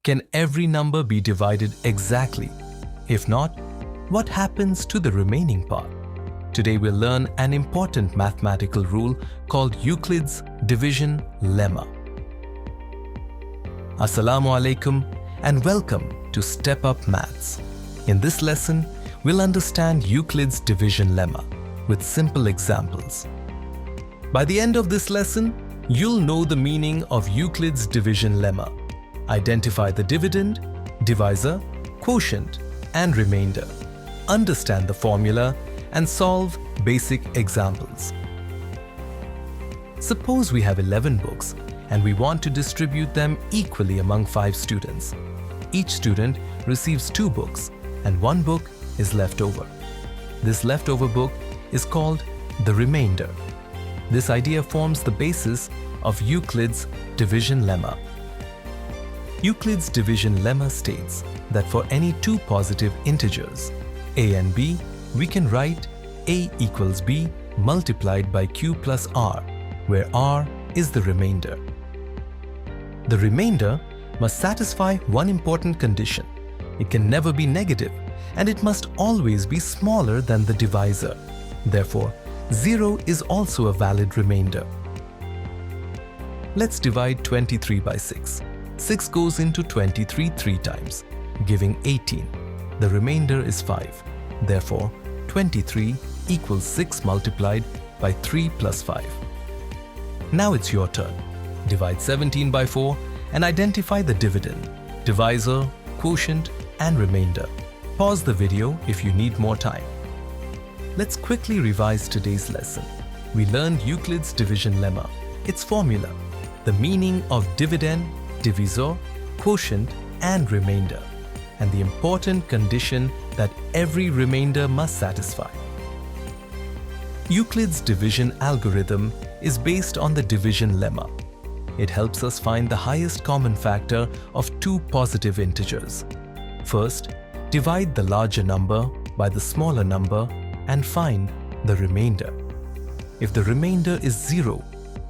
Can every number be divided exactly? If not, what happens to the remaining part? Today we'll learn an important mathematical rule called Euclid's division lemma. Assalamu alaikum and welcome to Step Up Maths. In this lesson, we'll understand Euclid's division lemma with simple examples. By the end of this lesson, you'll know the meaning of Euclid's division lemma, identify the dividend, divisor, quotient, and remainder, understand the formula, and solve basic examples. Suppose we have 11 books and we want to distribute them equally among 5 students. Each student receives 2 books and 1 book is left over. This leftover book is called the remainder. This idea forms the basis of Euclid's division lemma. Euclid's division lemma states that for any 2 positive integers, a and b, we can write a equals b multiplied by q plus r, where r is the remainder. The remainder must satisfy one important condition. It can never be negative, and it must always be smaller than the divisor. Therefore, 0 is also a valid remainder. Let's divide 23 by 6. 6 goes into 23 3 times, giving 18. The remainder is 5. Therefore, 23 equals 6 multiplied by 3 plus 5. Now it's your turn. Divide 17 by 4 and identify the dividend, divisor, quotient, and remainder. Pause the video if you need more time. Let's quickly revise today's lesson. We learned Euclid's division lemma, its formula, the meaning of dividend, divisor, quotient, and remainder, and the important condition that every remainder must satisfy. Euclid's division algorithm is based on the division lemma. It helps us find the highest common factor of 2 positive integers. First, divide the larger number by the smaller number and find the remainder. If the remainder is 0,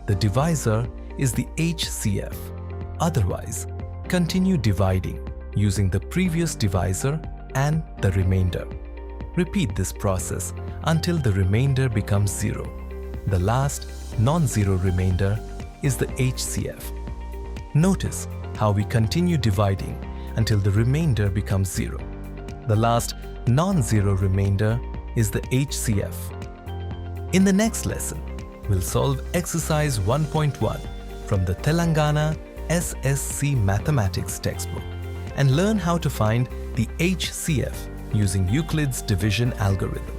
the divisor is the HCF. Otherwise, continue dividing using the previous divisor and the remainder. Repeat this process until the remainder becomes 0. The last non-zero remainder is the HCF. Notice how we continue dividing until the remainder becomes 0. The last non-zero remainder is the HCF. In the next lesson, we'll solve exercise 1.1 from the Telangana SSC Mathematics textbook and learn how to find the HCF using Euclid's division algorithm.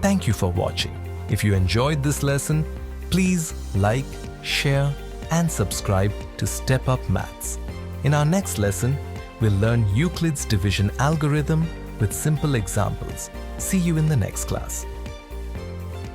Thank you for watching. If you enjoyed this lesson, please like, share, and subscribe to Step Up Maths. In our next lesson, we'll learn Euclid's division algorithm with simple examples. See you in the next class.